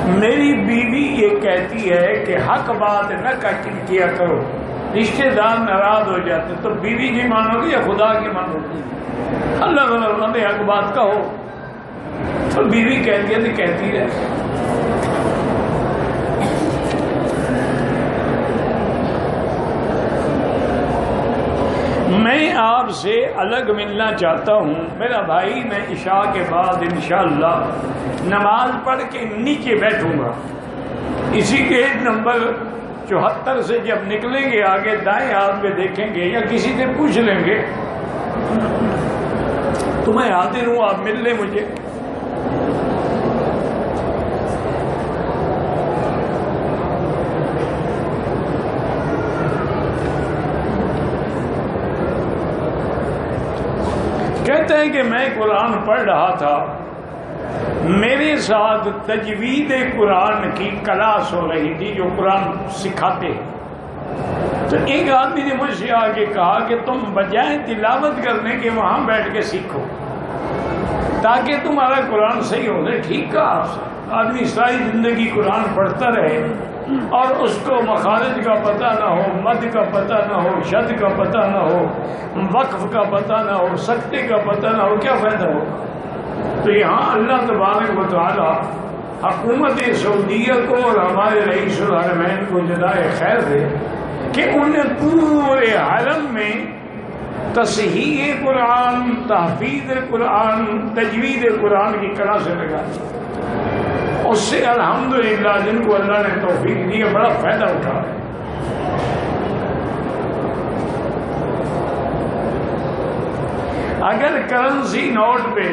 میری بیوی یہ کہتی ہے کہ حق بات نہ کیا کرو، رشتے دار ناراض ہو جاتے، تو بیوی کی مانو گی یا خدا کی مانو گی؟ اللہ تعالیٰ نے حق بات کہو، تو بیوی کہتی ہے تو کہتی رہے۔ میں آپ سے الگ ملنا چاہتا ہوں میرا بھائی، میں عشاء کے بعد انشاءاللہ نماز پڑھ کے نیچے بیٹھوں گا، اسی گیٹ نمبر 74 سے جب نکلیں گے آگے دائیں ہاتھ میں دیکھیں گے یا کسی سے پوچھ لیں گے تو میں حاضر ہوں، آپ مل لیں مجھے۔ کہتے ہیں کہ میں قرآن پڑھ رہا تھا، میرے ساتھ تجوید قرآن کی کلاس ہو رہی تھی جو قرآن سکھاتے ہیں، تو ایک آدمی نے مجھ سے آ کے کہا کہ تم بجائے تلاوت کرنے کے وہاں بیٹھ کے سیکھو تاکہ تمہارا قرآن صحیح ہو جائے۔ ٹھیک کہا آپ سے، آدمی ساری زندگی قرآن پڑھتا رہے اور اس کو مخارج کا پتہ نہ ہو، مد کا پتہ نہ ہو، شد کا پتہ نہ ہو، وقف کا پتہ نہ ہو، سکتے کا پتہ نہ ہو، کیا فائدہ ہوگا؟ تو یہاں اللہ تبارک و تعالی حکومت سعودیہ کو اور ہمارے رئیس الحرمین کو جزائے خیر دے کہ انہیں پورے حرم میں تصحیح قرآن، تحفیظ قرآن، تجوید قرآن کی کلاس لگا، اس سے الحمدللہ جن کو اللہ نے توفیق دی بڑا فائدہ اٹھا ہے۔ اگر کرنسی نوٹ پہ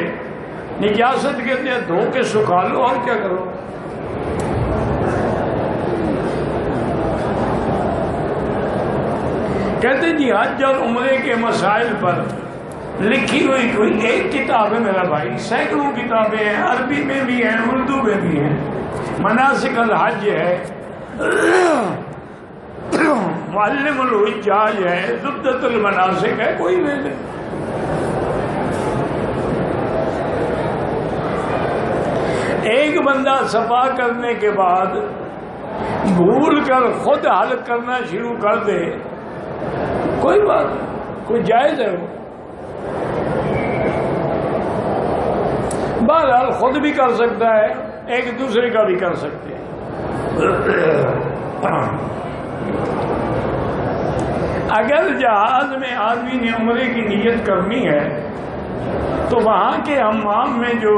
نجاست کے لیے دھو کے سکھا لو اور کیا کرو۔ کہتے جی حج اور عمرے کے مسائل پر لکھی ہوئی کوئی ایک کتاب ہے میرا بھائی، سینکڑوں کتابیں ہیں، عربی میں بھی ہیں، اردو میں بھی ہیں۔ مناسک الحج ہے، معلم الحجاج ہے، زبدۃ المناسک ہے، کوئی لے لے۔ ایک بندہ صفا کرنے کے بعد بھول کر خود حلق کرنا شروع کر دے، کوئی بات نہیں، کوئی جائز ہے وہ، بہرحال خود بھی کر سکتا ہے، ایک دوسرے کا بھی کر سکتے ہیں۔ اگر جہاز میں آدمی نے عمرے کی نیت کرنی ہے تو وہاں کے حمام میں جو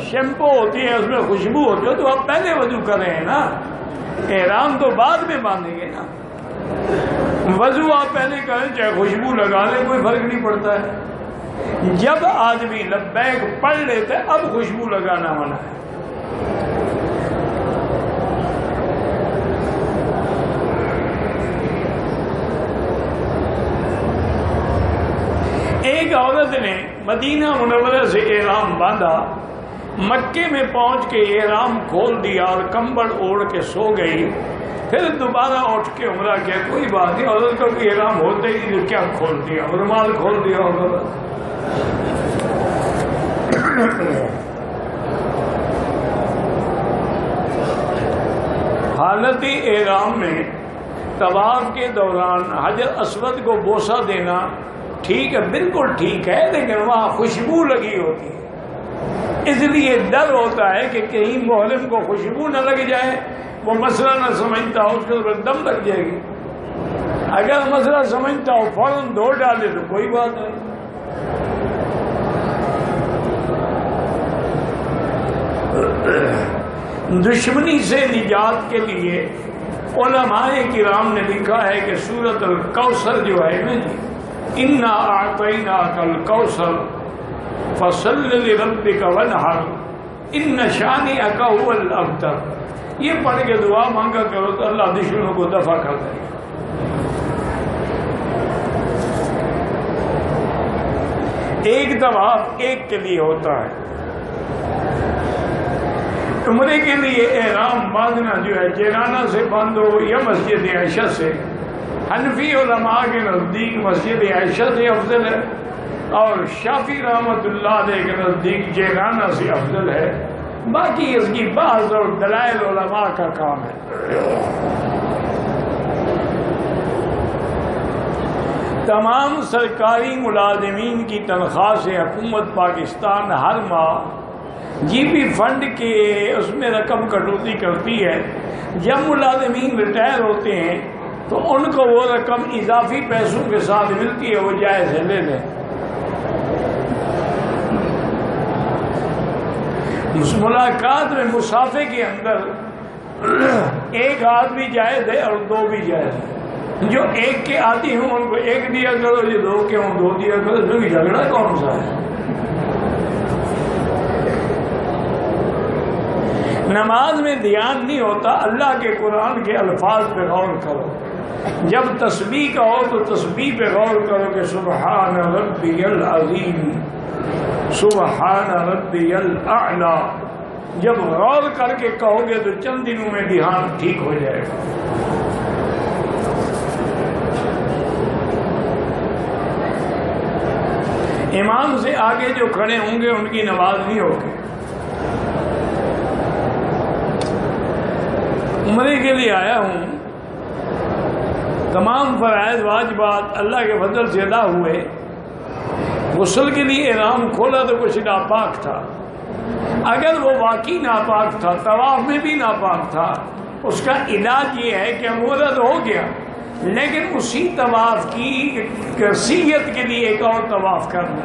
شیمپو ہوتی ہے اس میں خوشبو ہوتی ہے، تو آپ پہلے وضو کریں نا، احرام تو بعد میں باندھیں گے نا۔ وضو آپ پہلے کریں چاہے خوشبو لگا لیں، کوئی فرق نہیں پڑتا ہے۔ جب آدمی لبیک پڑھ لیتا ہے اب خوشبو لگانا منع ہے۔ ایک عورت نے مدینہ منورہ سے احرام باندھا، مکے میں پہنچ کے احرام کھول دیا اور کمبل اوڑھ کے سو گئی، پھر دوبارہ اٹھ کے عمرہ کیا، کوئی بات نہیں، عورت کا کوئی احرام ہوتا ہی نہیں، کیا کھول دیا، رومال کھول دیا ہوگا۔ حالت احرام میں طواف کے دوران حجر اسود کو بوسہ دینا ٹھیک ہے، بالکل ٹھیک ہے، لیکن وہاں خوشبو لگی ہوتی ہے، اس لیے ڈر ہوتا ہے کہ کہیں محرم کو خوشبو نہ لگ جائے، وہ مسئلہ نہ سمجھتا ہو، اس کے اوپر دم لگ جائے گی۔ اگر مسئلہ سمجھتا ہو فوراً دھو ڈالے تو کوئی بات نہیں۔ دشمنی سے نجات کے لیے علماء کرام نے لکھا ہے کہ سورۃ الکوثر جو ہے نا جی، انا اعطیناک الکوثر فصل لربک وانحر ان شانئک هو الابتر، یہ پڑھ کے دعا مانگا کرو تو اللہ دشمنوں کو دفع کر دے گا۔ ایک طواف ایک کے لیے ہوتا ہے، عمرے کے لیے احرام باندھنا جو ہے جیرانہ سے باندھو یا مسجد عائشہ سے، حنفی علماء کے نزدیک مسجد عائشہ سے افضل ہے اور شافعی رحمۃ اللہ علیہ کے نزدیک جیرانہ سے افضل ہے۔ باقی اس کی بحث اور دلائل علماء کا کام ہے۔ تمام سرکاری ملازمین کی تنخواہ سے حکومت پاکستان ہر ماہ جی پی فنڈ کے اس میں رقم کٹوتی کرتی ہے۔ جب ملازمین ریٹائر ہوتے ہیں تو ان کو وہ رقم اضافی پیسوں کے ساتھ ملتی ہے، وہ جائز ہے، لے لیں۔ ملاقات میں مسافے کے اندر ایک آدمی جائز ہے اور دو بھی جائز ہے۔ جو ایک کے آتی ہوں ان کو ایک دیا کرو، جو دو کے ہوں دو دیا کرو، جو جھگڑا کون سا ہے؟ نماز میں دھیان نہیں ہوتا، اللہ کے قرآن کے الفاظ پہ غور کرو۔ جب تسبیح کا ہو تو تسبیح پہ غور کرو کہ سبحان ربی العظیم، سبحان ربی الاعلی۔ جب غور کر کے کہو گے تو چند دنوں میں دھیان ٹھیک ہو جائے گا۔ امام سے آگے جو کھڑے ہوں گے ان کی نماز نہیں ہوگی۔ عمرے کے لیے آیا ہوں، تمام فرائض واجبات اللہ کے فضل سے ادا ہوئے۔ غسل کے لیے احرام کھولا تو کچھ ناپاک تھا۔ اگر وہ واقعی ناپاک تھا، طواف میں بھی ناپاک تھا، اس کا علاج یہ ہے کہ عمرہ ہو گیا لیکن اسی طواف کی کیفیت کے لیے ایک اور طواف کرنا،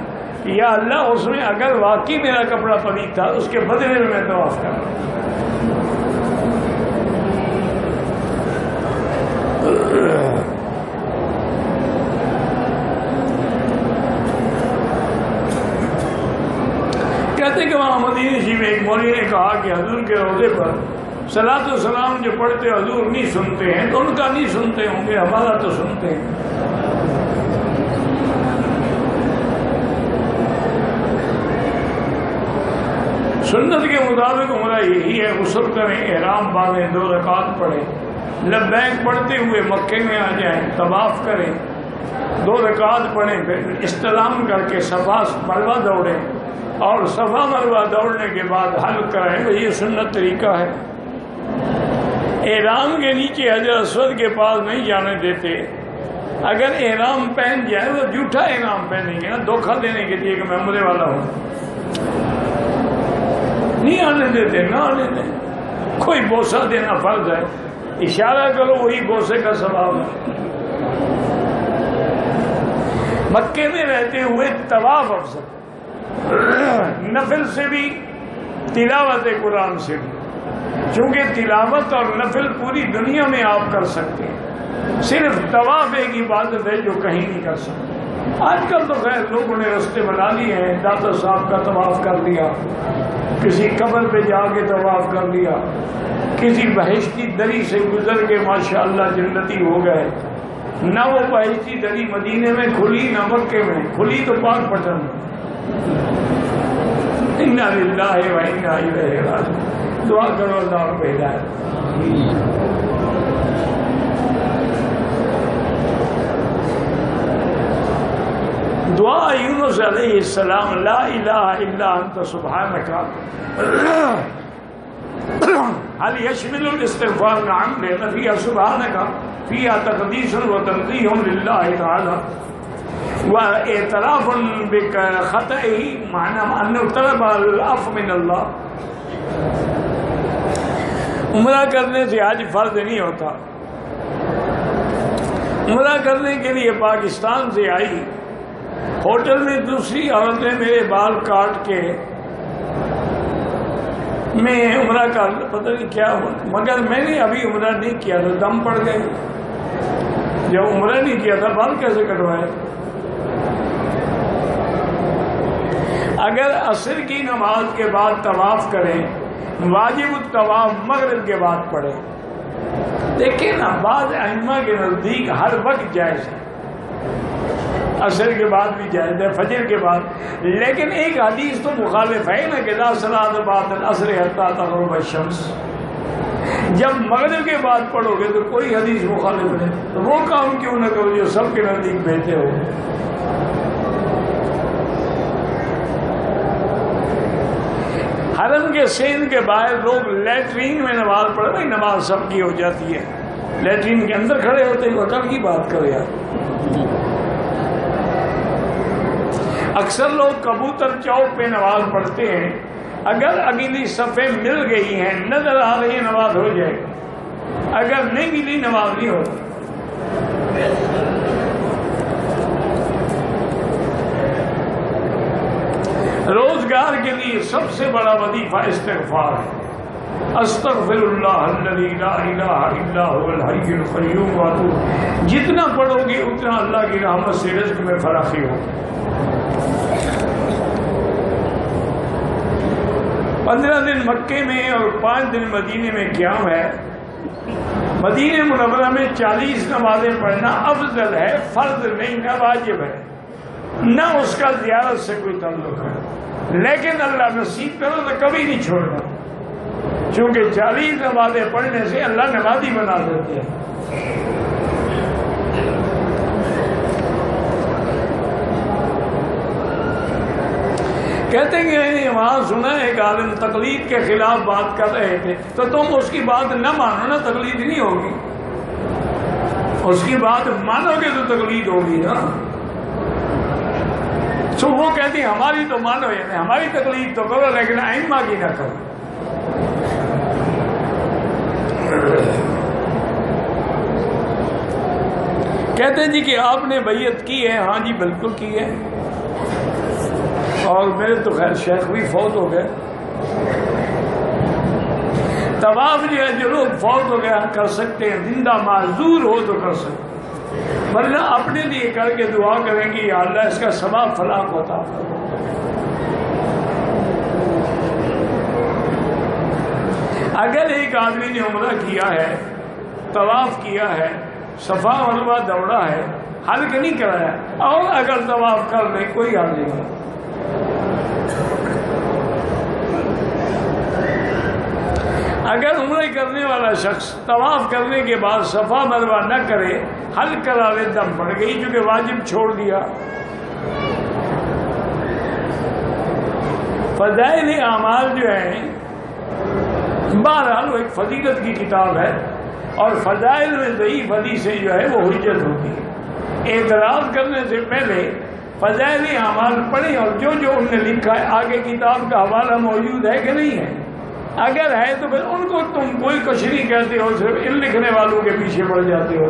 یا اللہ اس میں اگر واقعی میرا کپڑا پلید تھا اس کے بدلے میں طواف کرنا۔ کہتے کہ وہاں مدینہ شریف میں ایک مولوی نے کہا کہ حضور کے روضے پر صلاۃ و سلام جو پڑھتے حضور نہیں سنتے ہیں، تو ان کا نہیں سنتے ہوں گے، ہمارا تو سنتے ہیں۔ سنت کے مطابق عمرہ یہی ہے، غسل کریں، احرام باندھیں، 2 رکعت پڑھیں، لبیک پڑھتے ہوئے مکے میں آ جائیں، طواف کریں، 2 رکعت پڑھیں، پھر استلام کر کے صفا مروہ دوڑیں، اور صفا مروہ دوڑنے کے بعد حل کریں۔ یہ سنت طریقہ ہے۔ احرام کے نیچے حجر اسود کے پاس نہیں جانے دیتے۔ اگر احرام پہن جائے وہ جھوٹا احرام پہنیں گے نا، دھوکہ دینے کے لیے کہ میں عمرے والا ہوں، نہیں آنے دیتے، نہ آنے دیں۔ کوئی بوسہ دینا فرض ہے، اشارہ کرو وہی بوسے کا ثواب ہے۔ مکے میں رہتے ہوئے طواف افضل، نفل سے بھی، تلاوت قرآن سے بھی، چونکہ تلاوت اور نفل پوری دنیا میں آپ کر سکتے ہیں، صرف طواف ایک عبادت ہے جو کہیں نہیں کر سکتے۔ آج کل تو خیر لوگوں نے رستے بنا لیے ہیں، داتا صاحب کا طواف کر لیا، کسی قبر پہ جا کے طواف کر لیا، کسی بہشتی دری سے گزر کے ماشاءاللہ جنتی ہو گئے۔ نہ وہ بہشتی دری مدینے میں کھلی نہ مکے میں کھلی، تو پاک پٹن میں۔ انا للہ و انا الیہ راجعون۔ دعا کرو اللہ کو ہدایت۔ دعا یونس علیہ السلام، لا الہ الا انت سبحانک هل يشمل الاستغفار؟ نعم، لأن فيها سبحانك فيها تقديس وتنزيه لله تعالى واعتراف بخطئه، معنى أنه طلب العفو من الله۔ عمرہ کرنے سے حج فرض نہیں ہوتا۔ عمرہ کرنے کے لیے پاکستان سے آئی، ہوٹل میں دوسری عورتیں میرے بال کاٹ کے، میں عمرہ کا پتہ نہیں کیا ہوا، مگر میں نے ابھی عمرہ نہیں کیا تو دم پڑ گئے۔ جب عمرہ نہیں کیا تھا بال کیسے کٹوائے؟ اگر عصر کی نماز کے بعد طواف کریں، واجب الطواف مغرب کے بعد پڑھیں۔ دیکھیں نا، بعض ائمہ کے نزدیک ہر وقت جائز ہے، عصر کے بعد بھی جائز ہے، فجر کے بعد، لیکن ایک حدیث تو مخالف ہے نا کہ لا صلاۃ بعد العصر حتی تغرب الشمس۔ جب مغرب کے بعد پڑھو گے تو کوئی حدیث مخالف نہیں، تو وہ کام کیوں نہ کرو جو سب کے نزدیک بہتے ہو۔ ہر حرم کے سین کے باہر لوگ لیٹرین میں نماز پڑھے، بھائی نماز سب کی ہو جاتی ہے، لیٹرین کے اندر کھڑے ہوتے ہیں، عقل کی بات کرے یار۔ اکثر لوگ کبوتر چوک پہ نماز پڑھتے ہیں، اگر اگلی صفیں مل گئی ہیں، نظر آ رہی ہے، نماز ہو جائے گی، اگر نہیں ملی نماز نہیں ہوتی۔ روزگار کے لیے سب سے بڑا وظیفہ استغفار ہے۔ استغفر اللہ الذی لا الہ الا هو الحی القیوم واتوب، جتنا پڑھو گے اتنا اللہ کی رحمت سے رزق میں فراخی ہو۔ 15 دن مکے میں اور 5 دن مدینے میں قیام ہے۔ مدینہ منورہ میں 40 نمازیں پڑھنا افضل ہے، فرض نہیں، نہ واجب ہے، نہ اس کا زیارت سے کوئی تعلق ہے، لیکن اللہ نصیب کرو تو کبھی نہیں چھوڑنا، چونکہ 40 نمازیں پڑھنے سے اللہ نمازی بنا دیتے ہیں۔ کہتے ہیں وہاں سنا ایک عالم تقلید کے خلاف بات کر رہے تھے، تو تم اس کی بات نہ مانو نا، تقلید نہیں ہوگی، اس کی بات مانو گے تو تقلید ہوگی نا۔ تو وہ کہتی ہیں ہماری تو مانو، یعنی ہماری تقلید تو کرو لیکن ائمہ کی نہ کرو۔ کہتے ہیں جی کہ آپ نے بیعت کی ہے؟ ہاں جی بالکل کی ہے، اور میرے تو خیر شیخ بھی فوت ہو گئے۔ طواف جو ہے جو لوگ فوت ہو گیا کر سکتے ہیں، زندہ معذور ہو تو کر سکتے ہیں، ورنہ اپنے لیے کر کے دعا کریں گے یا اللہ اس کا ثواب فلاں کو عطا کرو۔ اگر ایک آدمی نے عمرہ کیا ہے، طواف کیا ہے، صفا مروا دوڑا ہے، حلق نہیں کرایا، اور اگر طواف کر لے کوئی حل نہیں ہے۔ اگر عمرہ کرنے والا شخص طواف کرنے کے بعد صفا مروا نہ کرے، حلق کرا لے، دم پڑ گئی، چونکہ واجب چھوڑ دیا۔ فضائل اعمال جو ہیں بہرحال وہ ایک فضیلت کی کتاب ہے، اور فضائل میں ضعیف حدیثیں جو ہے وہ حجت ہوتی ہے۔ اعتراض کرنے سے پہلے فضائل اعمال پڑھیں، اور جو جو انہوں نے لکھا ہے آگے کتاب کا حوالہ موجود ہے کہ نہیں ہے، اگر ہے تو پھر ان کو تم کوئی کچھ نہیں کہتے ہو، صرف ان لکھنے والوں کے پیچھے پڑ جاتے ہو۔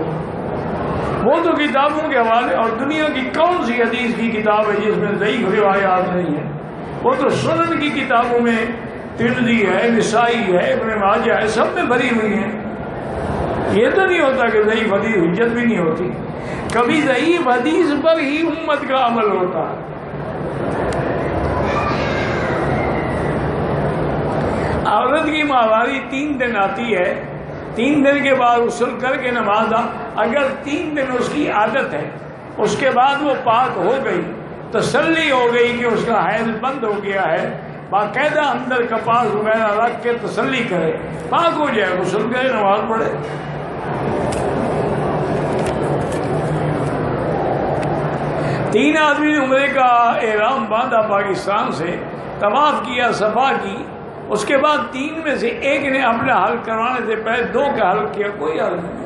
وہ تو کتابوں کے حوالے، اور دنیا کی کون سی حدیث کی کتاب ہے جس میں ضعیف روایات نہیں ہیں؟ وہ تو سنن کی کتابوں میں ترمذی ہے، نسائی ہے، ابن ماجہ ہے، سب میں بھری ہوئی ہیں۔ یہ تو نہیں ہوتا کہ ضعیف حدیث حجت بھی نہیں ہوتی، کبھی ضعیف حدیث پر ہی امت کا عمل ہوتا ہے۔ عورت کی ماہواری 3 دن آتی ہے، 3 دن کے بعد غسل کر کے نماز اگر 3 دن اس کی عادت ہے، اس کے بعد وہ پاک ہو گئی، تسلی ہو گئی کہ اس کا حیض بند ہو گیا ہے، باقاعدہ اندر کپاس وغیرہ رکھ کے تسلی کرے، پاک ہو جائے، غسل کرے، نماز پڑھے۔ تین آدمی نے عمرے کا احرام باندھا پاکستان سے، طواف کیا، صفا کی، اس کے بعد 3 میں سے ایک نے اپنا حل کروانے سے پہلے 2 کا حل کیا، کوئی حل نہیں۔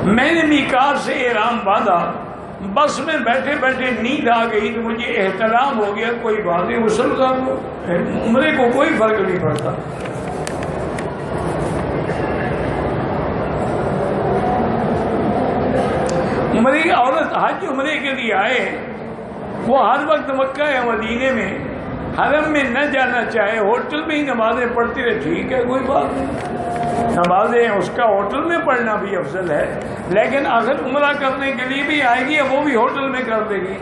میں نے میقات سے احرام باندھا، بس میں بیٹھے بیٹھے نیند آ گئی تو مجھے احتلام ہو گیا، کوئی بات نہیں، غسل کر لو، عمرے کو کوئی فرق نہیں پڑتا۔ عمرے عورت حج عمرے کے لیے آئے، وہ ہر وقت مکہ یا مدینے میں حرم میں نہ جانا چاہے، ہوٹل میں ہی نمازیں پڑھتی رہے، ٹھیک ہے، کوئی بات نہیں، نمازیں اس کا ہوٹل میں پڑھنا بھی افضل ہے، لیکن اگر عمرہ کرنے کے لیے بھی آئے گی وہ بھی ہوٹل میں کر دے گی،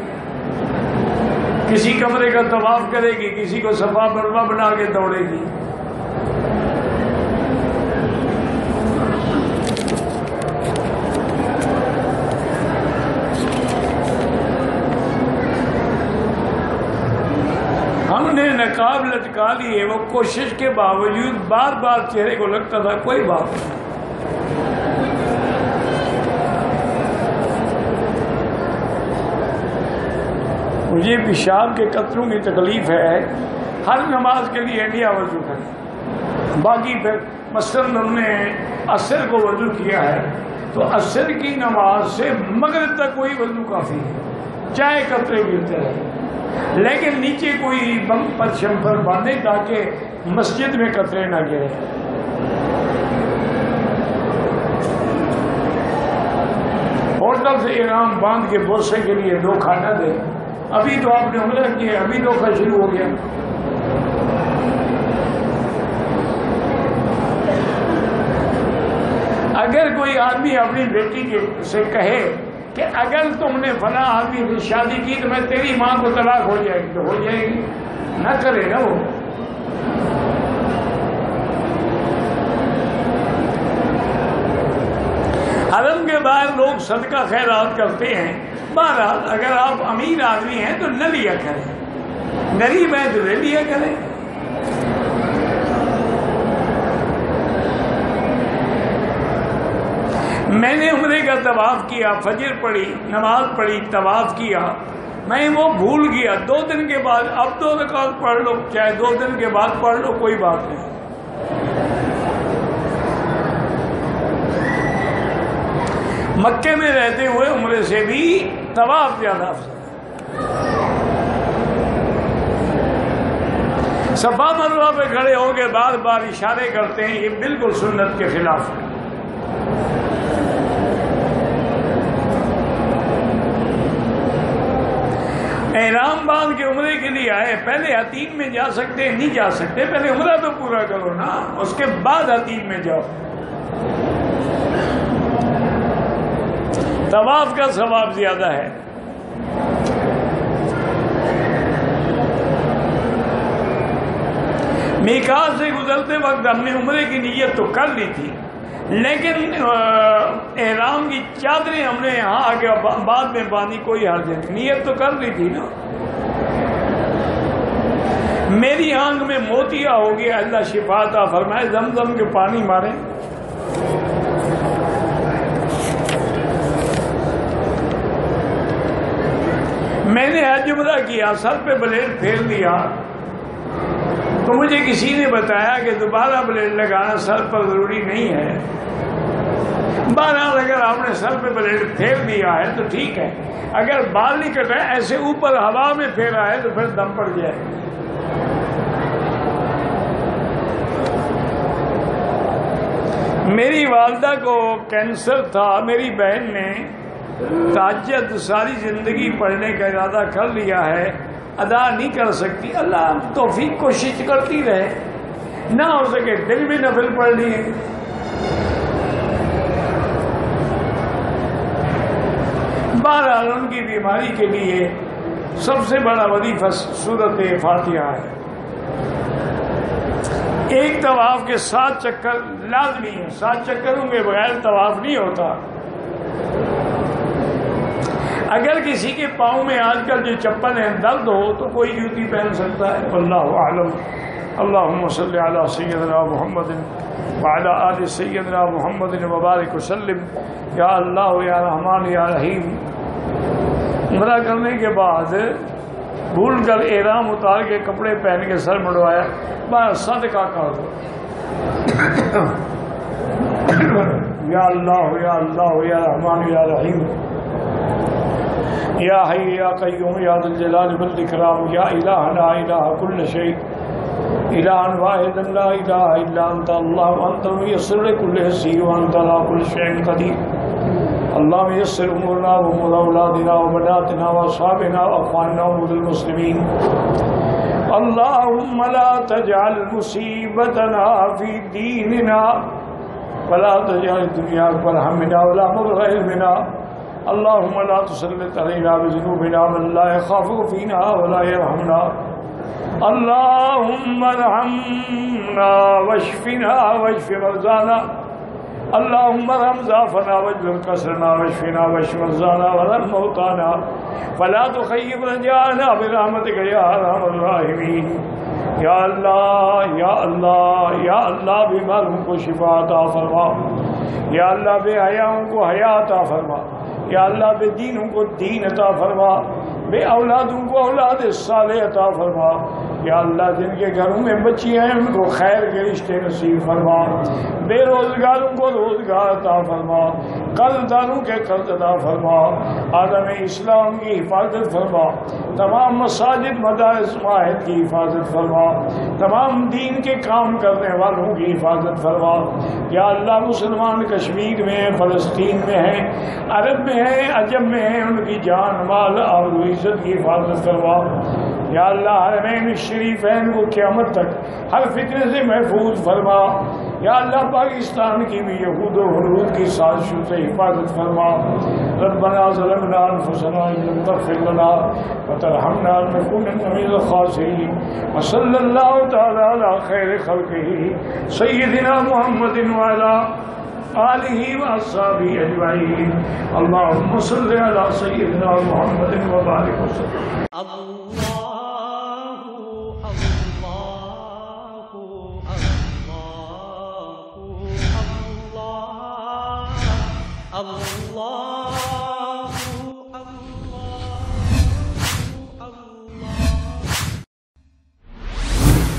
کسی کمرے کا طواف کرے گی، کسی کو صفا مروا بنا کے دوڑے گی۔ ہم نے نقاب لٹکا لیے، وہ کوشش کے باوجود بار بار چہرے کو لگتا تھا کوئی بات نہیں۔ مجھے پیشاب کے قطروں کی تکلیف ہے، ہر نماز کے لیے انڈیا وضو کریں، باقی پھر مثلاً ہم نے عصر کو وضو کیا ہے تو عصر کی نماز سے مغرب تک کوئی وضو کافی ہے، چاہے قطرے گرتے رہے، لیکن نیچے کوئی بم پر شمپر باندھے تاکہ مسجد میں قطرے نہ گرے۔ ہوٹل سے احرام باندھ کے بوسے کے لیے دھوکہ نہ دے، ابھی تو آپ نے عمرہ کیا، ابھی دھوکہ شروع ہو گیا۔ اگر کوئی آدمی اپنی بیٹی سے کہے کہ اگر تم نے فلاں آدمی سے شادی کی تو میں تیری ماں کو طلاق ہو جائے گی، تو ہو جائے گی، نہ کرے نا وہ۔ حرم کے باہر لوگ صدقہ خیرات کرتے ہیں، بہرحال اگر آپ امیر آدمی ہیں تو نہ لیا کریں، غریب ہیں تو لے لیا کریں۔ میں نے عمرے کا طواف کیا، فجر پڑھی، نماز پڑھی، طواف کیا، میں وہ بھول گیا 2 دن کے بعد، اب 2 رکعت پڑھ لو، چاہے 2 دن کے بعد پڑھ لو، کوئی بات نہیں۔ مکے میں رہتے ہوئے عمرے سے بھی طواف زیادہ افضل ہے۔ صفا مروہ پہ کھڑے ہو کے بار بار اشارے کرتے ہیں، یہ بالکل سنت کے خلاف ہے۔ احرام باندھ کے عمرے کے لیے آئے، پہلے عتیق میں جا سکتے نہیں جا سکتے، پہلے عمرہ تو پورا کرو نا، اس کے بعد عتیق میں جاؤ۔ طواف کا ثواب زیادہ ہے۔ میقات سے گزرتے وقت ہم نے عمرے کی نیت تو کر لی تھی، لیکن احرام کی چادریں ہم نے یہاں آگے بعد میں باندھی، کوئی حرج نہیں، نیت تو کر لی تھی نا۔ میری آنکھ میں موتیا ہو گیا، اللہ شفا عطا فرمائے، زمزم کے پانی مارے۔ میں نے حج عمرہ کیا، سر پہ بلیڈ پھیر دیا تو مجھے کسی نے بتایا کہ دوبارہ بلیڈ لگانا سر پر ضروری نہیں ہے۔ بہرحال اگر آپ نے سر پہ بلیڈ پھیر دیا ہے تو ٹھیک ہے، اگر بال نہیں کٹا ہے، ایسے اوپر ہوا میں پھیرا ہے تو پھر دم پڑ جائے۔ میری والدہ کو کینسر تھا، میری بہن نے تہجد ساری زندگی پڑھنے کا ارادہ کر لیا ہے، ادا نہیں کر سکتی، اللہ توفیق، کوشش کرتی رہے، نہ ہو سکے دل بھی نفل پڑھ لیے۔ بہرحال ان کی بیماری کے لیے سب سے بڑا وظیفہ سورۃ فاتحہ ہے۔ ایک طواف کے 7 چکر لازمی ہے، 7 چکروں کے بغیر طواف نہیں ہوتا۔ اگر کسی کے پاؤں میں آج کل جو چپل ہیں درد ہو تو کوئی جوتی پہن سکتا ہے، واللہ اعلم۔ اللہم صلی علی سیدنا محمد وعلی آل سیدنا محمد وبارک وسلم۔ یا اللہ یا رحمان یا رحیم۔ عمرہ کرنے کے بعد بھول کر احرام اتار کے کپڑے پہن کے سر مڑوایا، بس صدقہ کر دو۔ یا اللہ یا اللہ یا رحمان یا رحیم، یا حی یا قیوم یا ذی الجلال والاکرام، یا الہنا الہ کل شیء، الہ واحد لا الہ الا انت، اللہم انت میسر لکل حسین وانت علی کل شیء قدیر۔ اللہم یسر امورنا وامور اولادنا وبناتنا واصحابنا واخواننا وامور المسلمین۔ اللہم لا تجعل مصیبتنا فی دیننا ولا تجعل الدنیا اکبر ہمنا ولا مبلغ علمنا۔ اللہم لا تسلط علینا بذنوبنا من لا یخافک فینا ولا یرحمنا۔ اللہم ارحمنا واشفنا واشف مرضانا۔ اللہم ارحم ضعفنا واجبر کسرنا واشفنا واشف مرضانا وارحم موتانا فلا تخیب رجاءنا برحمتک یا ارحم الراحمین۔ یا اللہ یا اللہ یا اللہ، بیماروں کو شفا عطا فرما، یا اللہ بے حیاؤں کو حیا عطا فرما، یا اللہ بے دینوں کو دین عطا فرما، بے اولادوں کو اولاد صالح عطا فرما، یا اللہ جن کے گھروں میں بچی ہیں ان کو خیر کے رشتے نصیب فرما، بے روزگاروں کو روزگار عطا فرما، قرض داروں کے قرض عطا فرما، عالم اسلام کی حفاظت فرما، تمام مساجد مدارس معاہد کی حفاظت فرما، تمام دین کے کام کرنے والوں کی حفاظت فرما، یا اللہ مسلمان کشمیر میں ہیں، فلسطین میں ہیں، عرب میں ہیں، عجم میں ہیں، ان کی جان مال اور عزت کی حفاظت فرما، یا اللہ حرمین شریفین کو قیامت تک ہر فتنے سے محفوظ فرما، یا اللہ پاکستان کی بھی یہود و حنود کی سازشوں سے حفاظت فرما، ربنا ظلمنا انفسنا ان لم تغفر لنا وترحمنا لنكونن من الخاسرین، وصلی اللہ تعالی علی خیر خلقہ سیدنا محمد وعلی آلہ واصحابہ اجمعین، اللہم صل علی سیدنا محمد وبارک وسلم۔ اللہ